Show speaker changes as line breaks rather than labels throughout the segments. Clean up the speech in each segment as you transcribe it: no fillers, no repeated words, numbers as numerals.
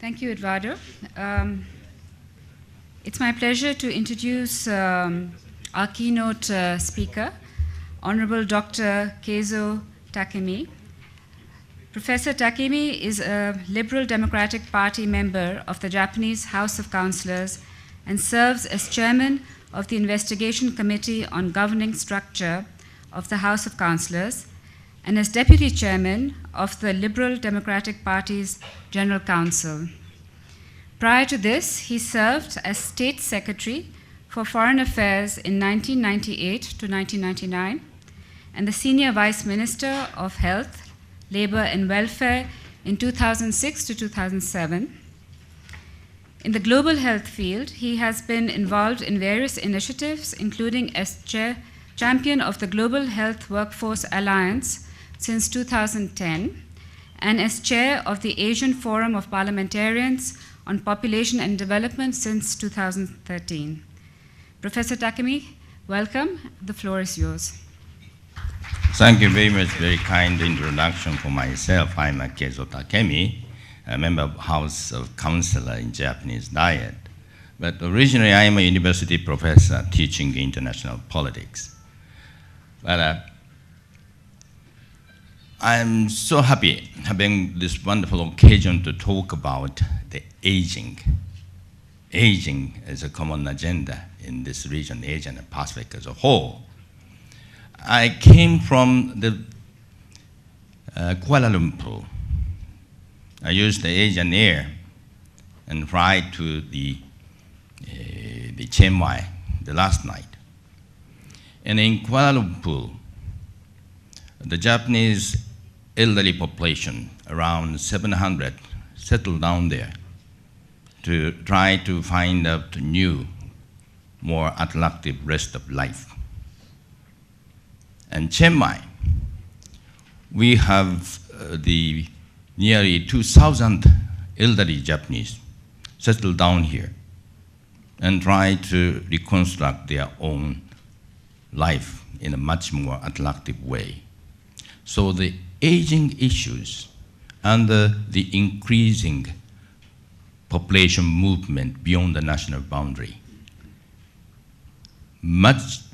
Thank you, Eduardo. It's my pleasure to introduce our keynote speaker, Honorable Dr. Keizo Takemi. Professor Takemi is a Liberal Democratic Party member of the Japanese House of Councillors and serves as chairman of the Investigation Committee on Governing Structure of the House of Councillors and as deputy chairman of the Liberal Democratic Party's General Council. Prior to this, he served as State Secretary for Foreign Affairs in 1998 to 1999 and the Senior Vice Minister of Health, Labor and Welfare in 2006 to 2007. In the global health field, he has been involved in various initiatives, including as champion of the Global Health Workforce Alliance since 2010 and as chair of the Asian Forum of Parliamentarians on Population and Development since 2013. Professor Takemi, welcome. The floor is yours.
Thank you very much. Very kind introduction for myself. I'm Keizo Takemi, a member of House of Councillor in Japanese Diet. But originally, I'm a university professor teaching international politics. But I'm so happy having this wonderful occasion to talk about the aging. Aging is a common agenda in this region, Asia and Pacific as a whole. I came from the Kuala Lumpur. I used the Asian Air and fly to the Chiang Mai the last night. And in Kuala Lumpur, the Japanese elderly population, around 700, settled down there to try to find out new, more attractive rest of life. And Chiang Mai, we have the nearly 2,000 elderly Japanese settled down here and try to reconstruct their own life in a much more attractive way. So the aging issues and the increasing population movement beyond the national boundary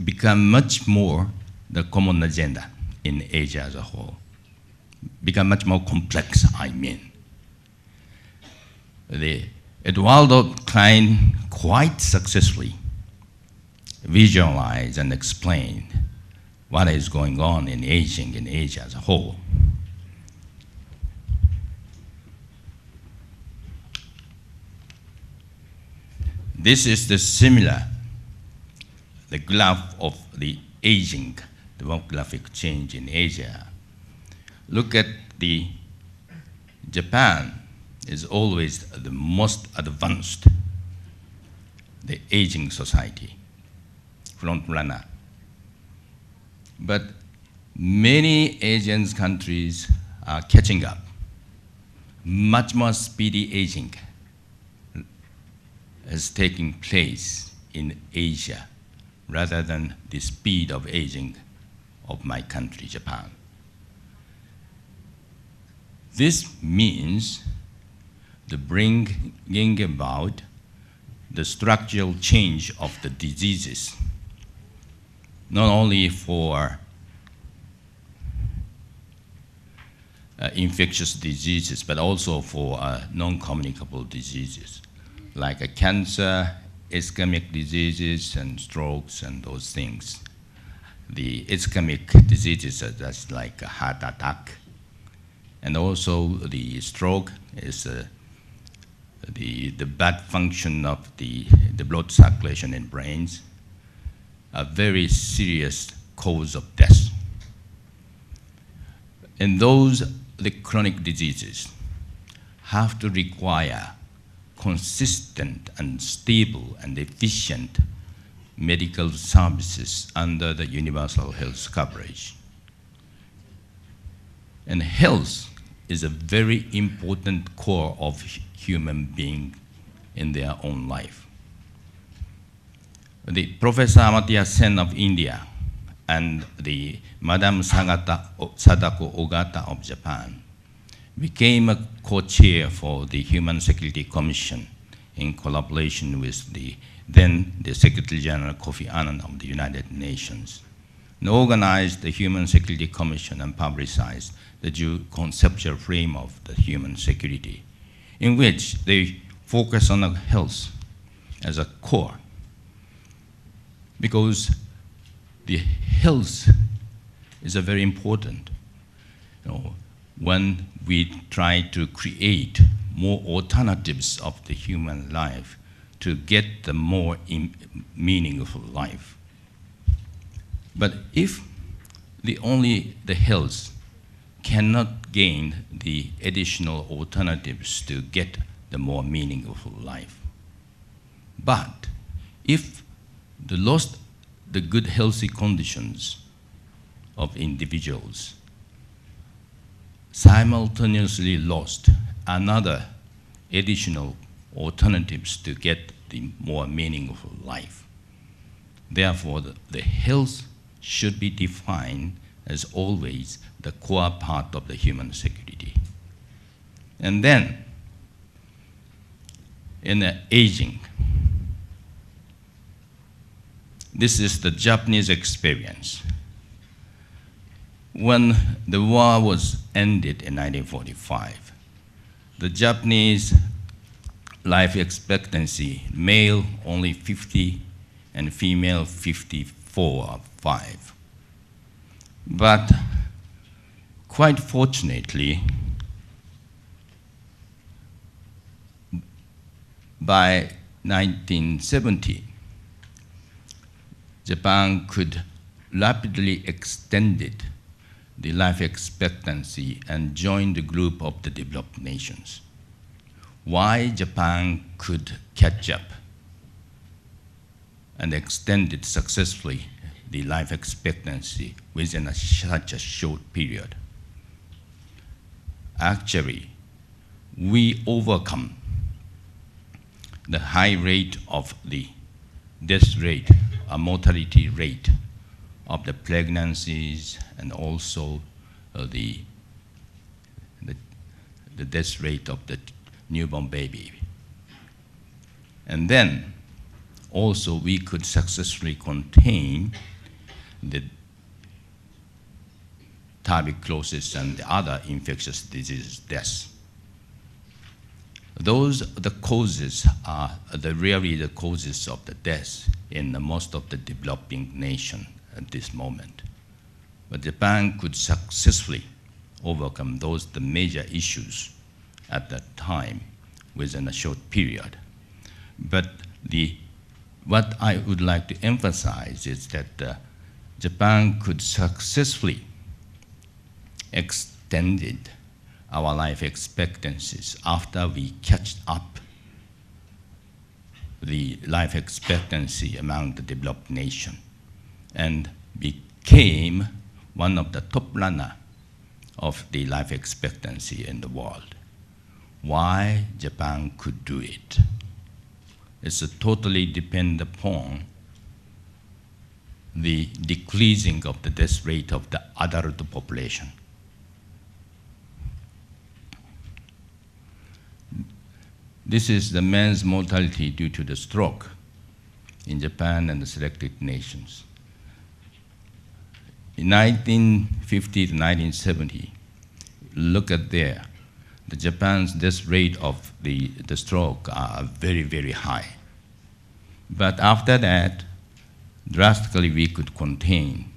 become much more the common agenda in Asia as a whole. Become much more complex, I mean. Eduardo Klein quite successfully visualized and explained what is going on in aging in Asia as a whole. This is the graph of the aging, demographic change in Asia. Look at Japan is always the most advanced, the aging society, front runner. But many Asian countries are catching up. Much more speedy aging is taking place in Asia rather than the speed of aging of my country, Japan. This means the bringing about the structural change of the diseases, not only for infectious diseases, but also for non-communicable diseases, like cancer, ischemic diseases, and strokes, and those things. The ischemic diseases are just like a heart attack, and also the stroke is the bad function of the blood circulation in brains, a very serious cause of death. And the chronic diseases have to require consistent and stable and efficient medical services under the universal health coverage. And health is a very important core of human being in their own life. The Professor Amartya Sen of India and the Madam Sadako Ogata of Japan became a co-chair for the Human Security Commission in collaboration with the Secretary General Kofi Annan of the United Nations, and organized the Human Security Commission and publicized the new conceptual frame of the human security, in which they focus on health as a core, because the health is a very important. When we try to create more alternatives of the human life to get the more meaningful life. But if only the health cannot gain the additional alternatives to get the more meaningful life. But if the good healthy conditions of individuals simultaneously lost another additional alternatives to get the more meaningful life. Therefore, the health should be defined as always the core part of the human security. And then, in the aging, this is the Japanese experience. When the war was ended in 1945, the Japanese life expectancy, male only 50 and female 54 or 5. But quite fortunately, by 1970, Japan could rapidly extend the life expectancy and join the group of the developed nations. Why Japan could catch up and extend it successfully the life expectancy within such a short period? Actually, we overcome the high rate of the death rate, mortality rate of the pregnancies, and also the death rate of the newborn baby. And then also we could successfully contain the tuberculosis and the other infectious disease deaths. Those the causes are really the causes of the death in most of the developing nation at this moment. But Japan could successfully overcome the major issues at that time within a short period. But what I would like to emphasize is that Japan could successfully extend our life expectancies after we catch up the life expectancy among the developed nation and became one of the top runner of the life expectancy in the world. Why Japan could do it? It's totally depend upon the decreasing of the death rate of the adult population. This is the men's mortality due to the stroke in Japan and the selected nations. In 1950 to 1970, look at there, the Japan's death rate of the stroke are very, very high. But after that, drastically we could contain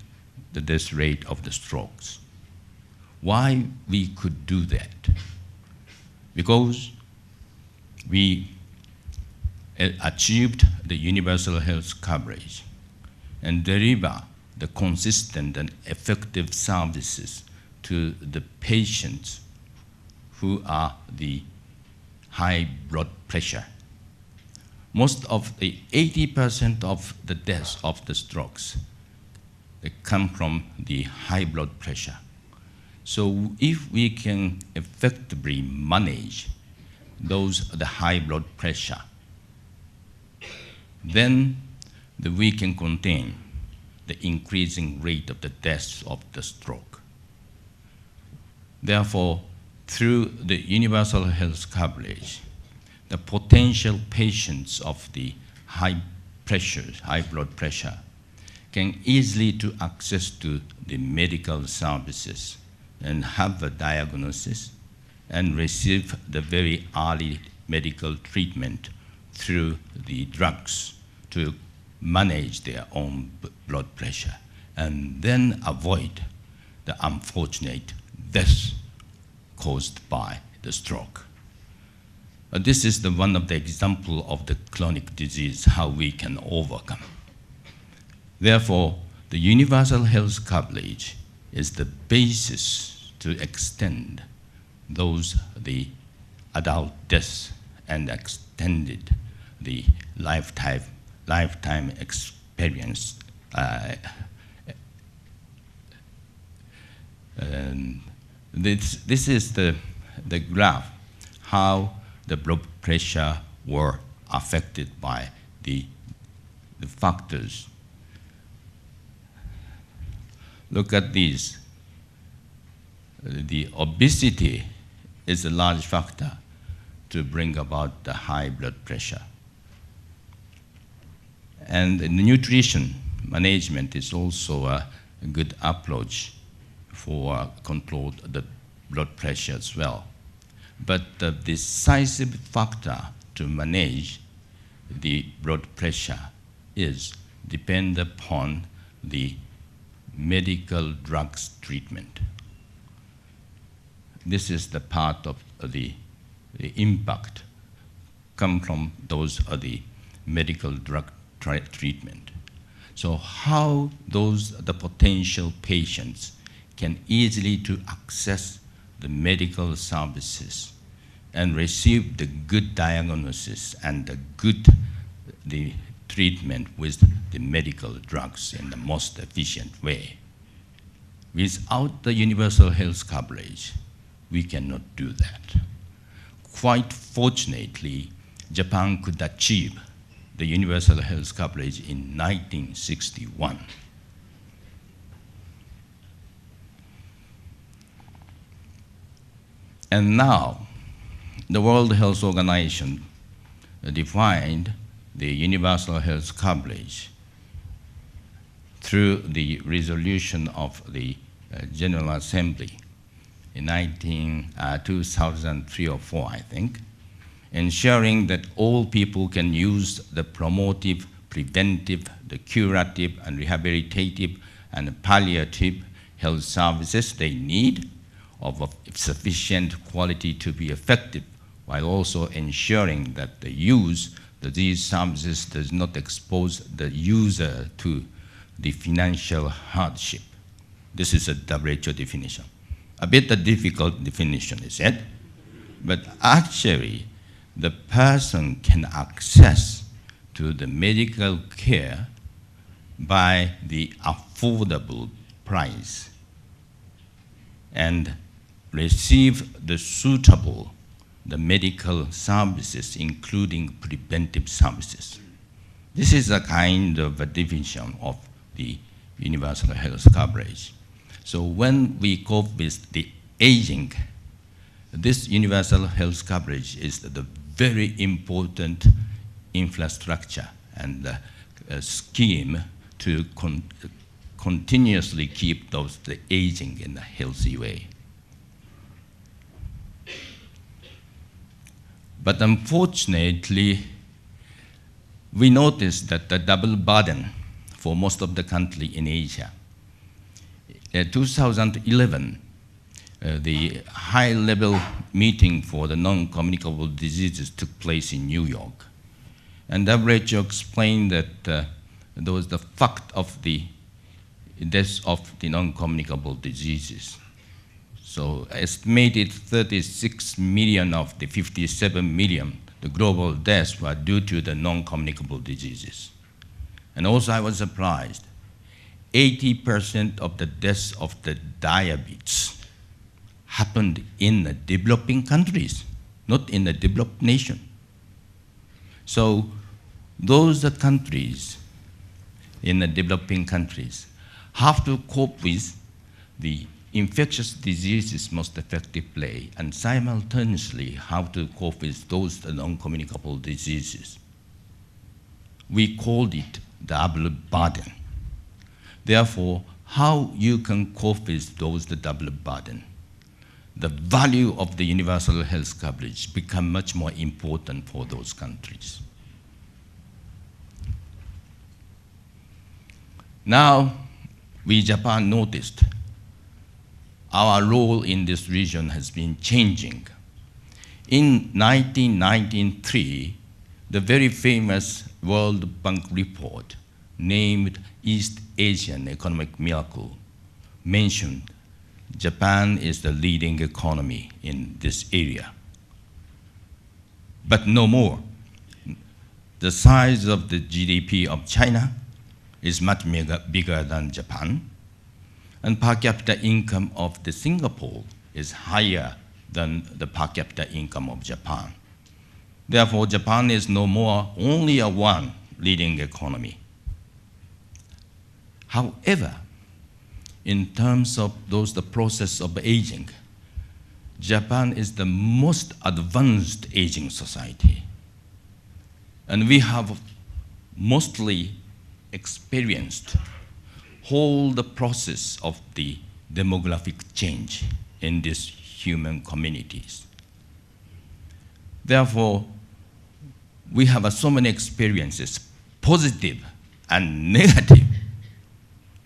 the death rate of the strokes. Why we could do that? Because we achieved the universal health coverage and deliver the consistent and effective services to the patients who are the high blood pressure. Most of the 80% of the deaths of the strokes, they come from the high blood pressure. So if we can effectively manage the high blood pressure, then we can contain the increasing rate of the deaths of the stroke. Therefore, through the universal health coverage, the potential patients of the high blood pressure, can easily to access to the medical services and have a diagnosis and receive the very early medical treatment through the drugs to manage their own blood pressure and then avoid the unfortunate death caused by the stroke. This is one of the examples of the chronic disease, how we can overcome. Therefore, the universal health coverage is the basis to extend the adult deaths and extended the lifetime experience. This is the graph, how the blood pressure were affected by the factors. Look at these. The obesity is a large factor to bring about the high blood pressure. And the nutrition management is also a good approach for control the blood pressure as well. But the decisive factor to manage the blood pressure is depend upon the medical drugs treatment. This is the part of the impact come from those of the medical drug treatment. So how the potential patients can easily to access the medical services and receive the good diagnosis and the treatment with the medical drugs in the most efficient way. Without the universal health coverage, we cannot do that. Quite fortunately, Japan could achieve the universal health coverage in 1961. And now, the World Health Organization defined the universal health coverage through the resolution of the General Assembly in 2003 or 4, I think, ensuring that all people can use the promotive, preventive, the curative, and rehabilitative, and palliative health services they need of sufficient quality to be effective, while also ensuring that the use of these services does not expose the user to the financial hardship. This is a WHO definition. A bit a difficult definition, is it? But actually, the person can access to the medical care by the affordable price and receive the suitable medical services, including preventive services. This is a kind of a definition of the universal health coverage. So when we cope with the aging, this universal health coverage is the very important infrastructure and scheme to continuously keep the aging in a healthy way. But unfortunately, we noticed that the double burden for most of the country in Asia. In 2011, the high-level meeting for the non-communicable diseases took place in New York. And WHO explained that there was the fact of the deaths of the non-communicable diseases. So estimated 36 million of the 57 million, the global deaths were due to the non-communicable diseases. And also I was surprised, 80% of the deaths of the diabetes happened in the developing countries, not in the developed nation. So those countries in the developing countries have to cope with the infectious diseases most effectively and simultaneously how to cope with those non-communicable diseases. We called it double burden. Therefore, how you can cope with those double burden, the value of the universal health coverage become much more important for those countries. Now, we Japan noticed our role in this region has been changing. In 1993, the very famous World Bank report named East Asian Economic Miracle mentioned Japan is the leading economy in this area. But no more. The size of the GDP of China is much bigger than Japan, and per capita income of the Singapore is higher than the per capita income of Japan. Therefore, Japan is no more only a one leading economy. However, in terms of the process of aging, Japan is the most advanced aging society. And we have mostly experienced whole the process of the demographic change in these human communities. Therefore, we have so many experiences, positive and negative.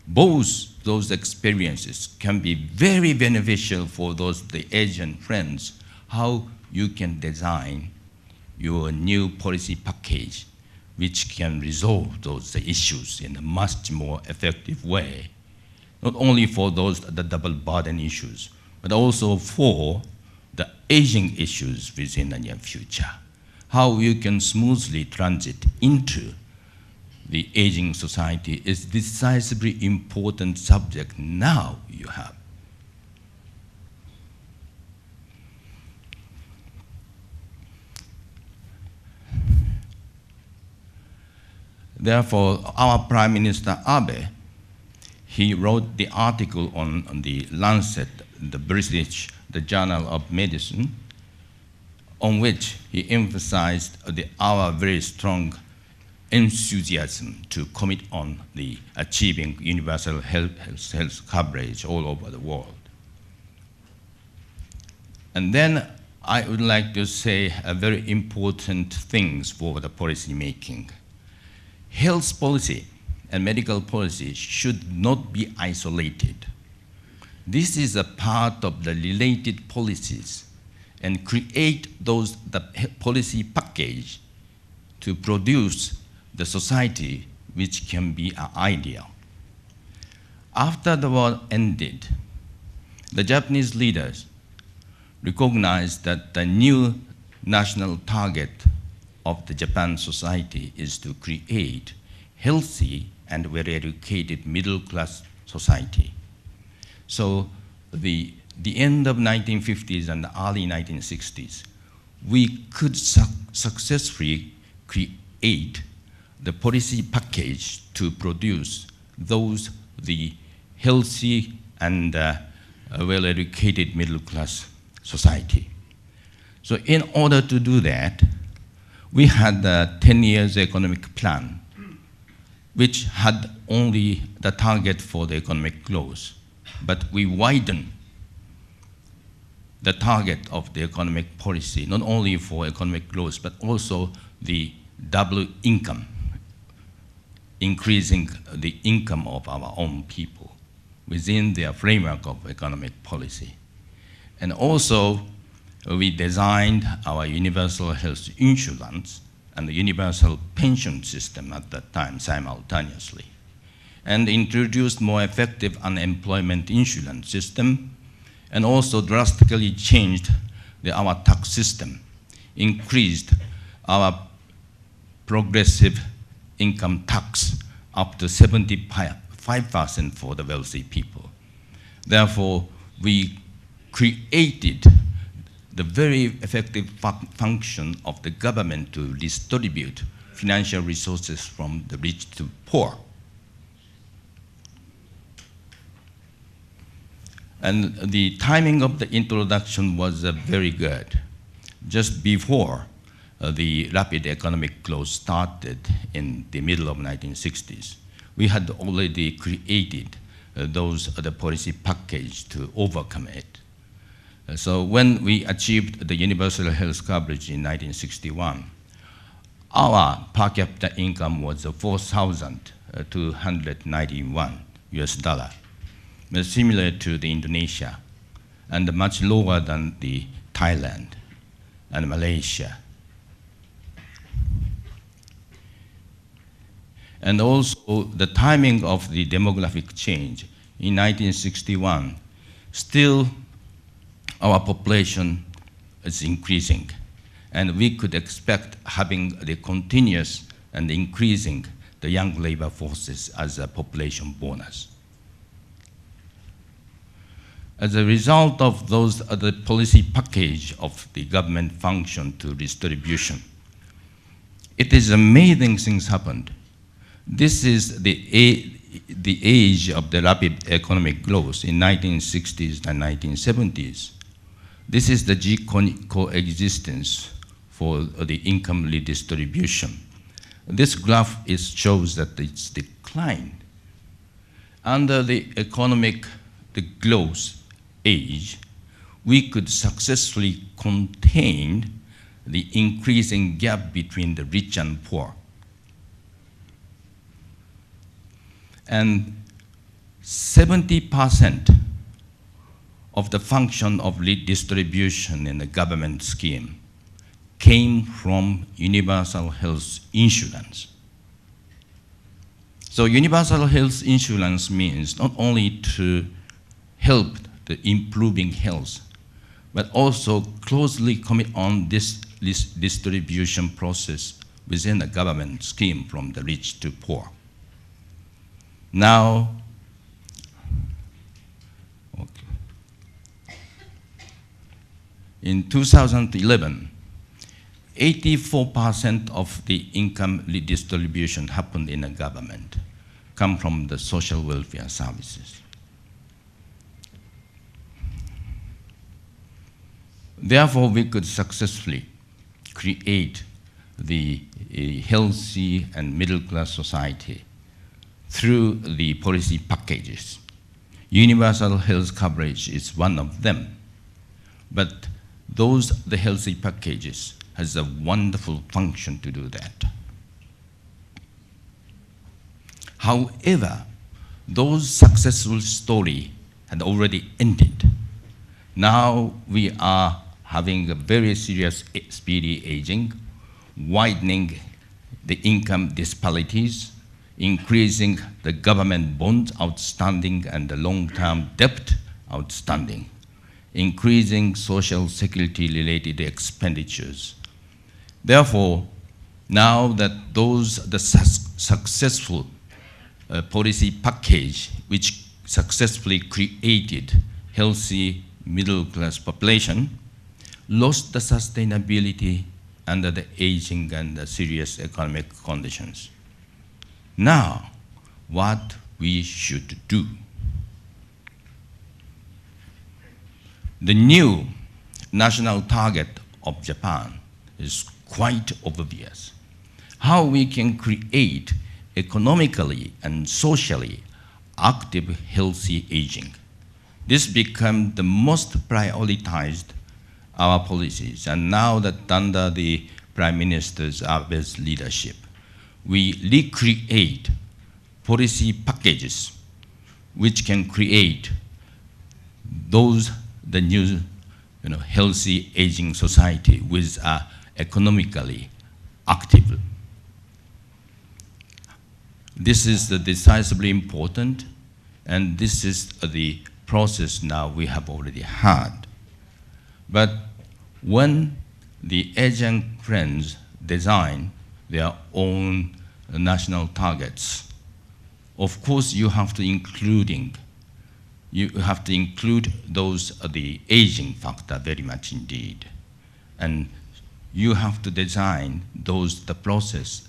Both those experiences can be very beneficial for the Asian friends, how you can design your new policy package which can resolve those issues in a much more effective way, not only for the double burden issues, but also for the aging issues within the near future. How you can smoothly transit into the aging society is decisively important subject now you have. Therefore, our Prime Minister Abe, he wrote the article on the Lancet, the Journal of Medicine, on which he emphasized our very strong enthusiasm to commit on the achieving universal health coverage all over the world. And then I would like to say a very important things for the policy making. Health policy and medical policy should not be isolated. This is a part of the related policies and create the policy package to produce the society which can be ideal. After the war ended, the Japanese leaders recognized that the new national target of the Japan society is to create healthy and well-educated middle-class society. So the end of 1950s and the early 1960s, we could successfully create the policy package to produce the healthy and well-educated middle-class society. So in order to do that, we had a 10 years economic plan, which had only the target for the economic growth, but we widened the target of the economic policy, not only for economic growth, but also the double income, increasing the income of our own people within their framework of economic policy. And also, we designed our universal health insurance and the universal pension system at that time simultaneously, and introduced more effective unemployment insurance system, and also drastically changed our tax system, increased our progressive income tax up to 75% for the wealthy people. Therefore, we created the very effective function of the government to distribute financial resources from the rich to poor. And the timing of the introduction was very good. Just before the rapid economic growth started in the middle of 1960s, we had already created the policy package to overcome it. So when we achieved the universal health coverage in 1961, our per capita income was 4,291 US dollar, similar to the Indonesia, and much lower than the Thailand and Malaysia. And also the timing of the demographic change. In 1961, still our population is increasing, and we could expect having the continuous and increasing the young labor forces as a population bonus. As a result of those, the policy package of the government function to distribution, it is amazing things happened. This is the age of the rapid economic growth in 1960s and 1970s. This is the coexistence for the income redistribution. This graph shows that it's declined. Under the economic growth age, we could successfully contain the increasing gap between the rich and poor. And 70% of the function of redistribution in the government scheme came from universal health insurance. So universal health insurance means not only to help the improving health, but also closely commit on this distribution process within the government scheme from the rich to poor. Now, in 2011, 84% of the income redistribution happened in the government, come from the social welfare services. Therefore, we could successfully create the healthy and middle-class society through the policy packages. Universal health coverage is one of them, but the healthy packages has a wonderful function to do that. However, those successful stories had already ended. Now we are having a very serious speedy aging, widening the income disparities, increasing the government bonds outstanding and the long-term debt outstanding, increasing social security related expenditures. Therefore, now that the successful policy package which successfully created healthy middle-class population lost the sustainability under the aging and the serious economic conditions. Now, what we should do? The new national target of Japan is quite obvious. How we can create economically and socially active, healthy aging. This became the most prioritized our policies, and now that under the Prime Minister's Abe's leadership, we recreate policy packages which can create the new healthy aging society with economically active. This is decisively important, and this is the process now we have already had. But when the Asian friends design their own national targets, of course you have to include the aging factor very much indeed. And you have to design the process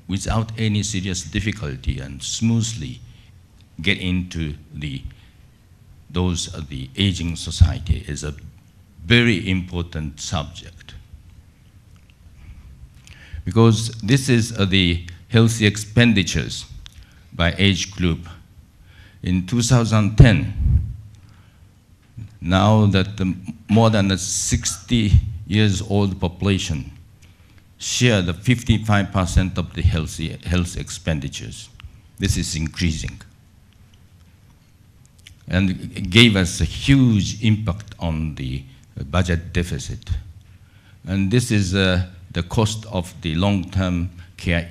without any serious difficulty and smoothly get into the the aging society is a very important subject. Because this is the healthy expenditures by age group. In 2010, now that the more than the 60 years old population share the 55% of the health expenditures. This is increasing. And it gave us a huge impact on the budget deficit. And this is the cost of the long-term care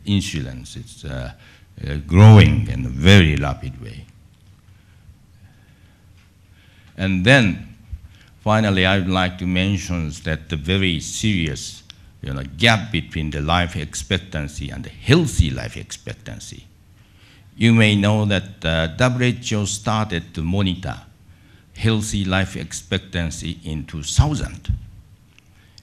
insurance. It's growing in a very rapid way. And then, finally, I would like to mention that the very serious gap between the life expectancy and the healthy life expectancy. You may know that WHO started to monitor healthy life expectancy in 2000.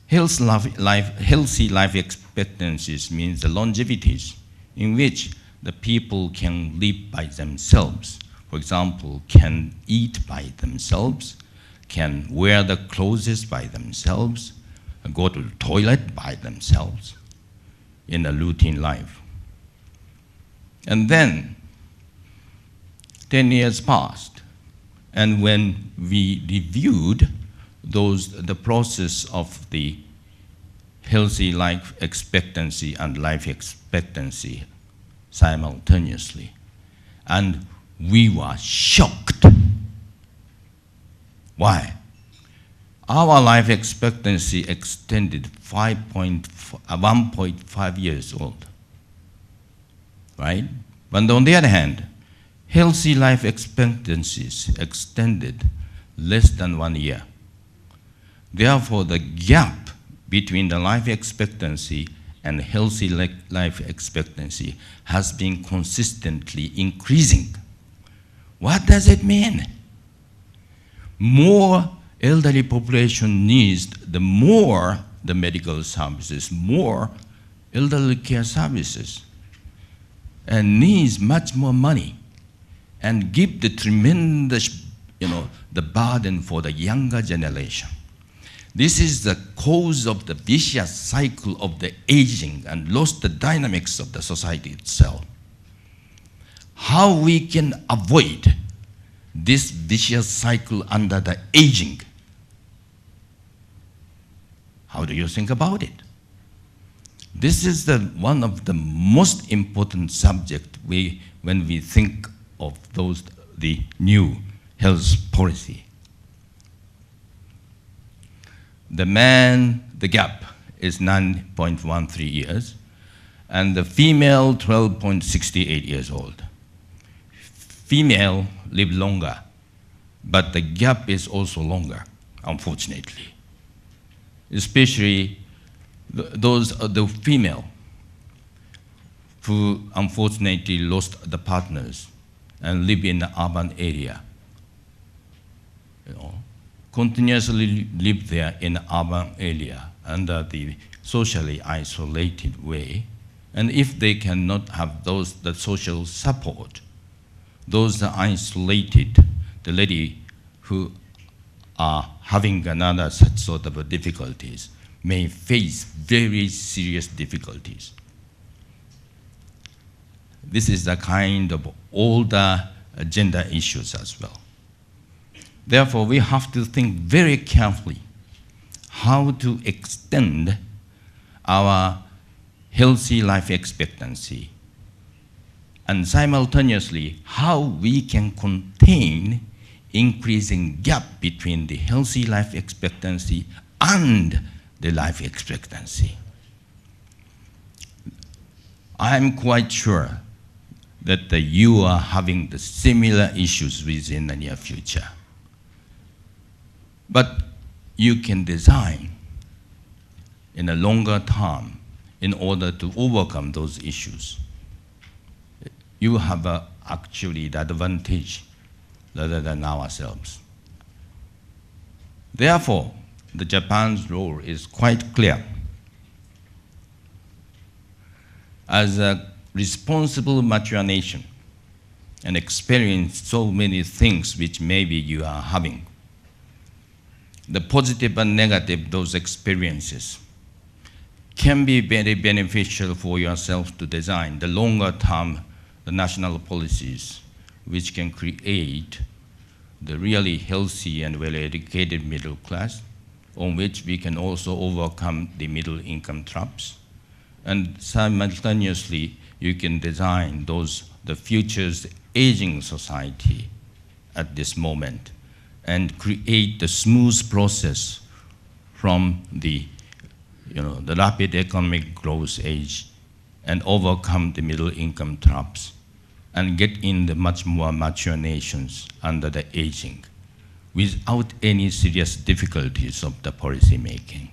Healthy life expectancies means the longevities in which the people can live by themselves. For example, can eat by themselves, can wear the clothes by themselves, go to the toilet by themselves in a routine life. And then 10 years passed, and when we reviewed the process of the healthy life expectancy and life expectancy simultaneously, and we were shocked. Why? Our life expectancy extended 1.5 years old, right? But on the other hand, healthy life expectancies extended less than 1 year. Therefore, the gap between the life expectancy and healthy life expectancy has been consistently increasing. What does it mean? More elderly population needs, the more the medical services, more elderly care services, and needs much more money, and give the tremendous, the burden for the younger generation. This is the cause of the vicious cycle of the aging and lost the dynamics of the society itself. How we can avoid this vicious cycle under the aging? How do you think about it? This is one of the most important subjects when we think of the new health policy. The gap is 9.13 years, and the female 12.68 years old. Female live longer, but the gap is also longer, unfortunately. Especially the female who unfortunately lost the partners and live in the urban area. Continuously live there in the urban area under the socially isolated way. And if they cannot have the social support, those are isolated, the lady who are having another such sort of difficulties may face very serious difficulties. This is the kind of older gender issues as well. Therefore, we have to think very carefully how to extend our healthy life expectancy, and simultaneously how we can contain increasing gap between the healthy life expectancy and the life expectancy. I'm quite sure that you are having the similar issues within the near future. But you can design in a longer term in order to overcome those issues. You have actually the advantage rather than ourselves. Therefore, the Japan's role is quite clear. As a responsible mature nation, and experience so many things which maybe you are having. The positive and negative, those experiences, can be very beneficial for yourself to design the longer term, the national policies, which can create the really healthy and well-educated middle class, on which we can also overcome the middle income traps. And simultaneously, you can design the future's aging society at this moment and create the smooth process from the rapid economic growth age and overcome the middle income traps and get in the much more mature nations under the aging without any serious difficulties of the policy making.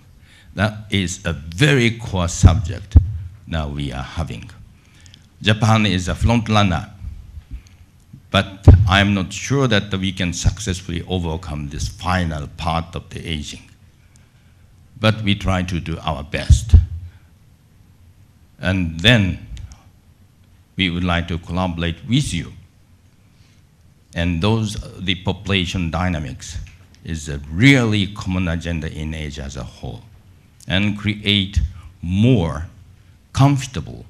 That is a very core subject now we are having. Japan is a front runner, but I'm not sure that we can successfully overcome this final part of the aging. But we try to do our best. And then we would like to collaborate with you. And the population dynamics is a really common agenda in Asia as a whole, and create more comfortable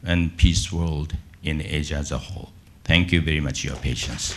and peace world in Asia as a whole. Thank you very much for your patience.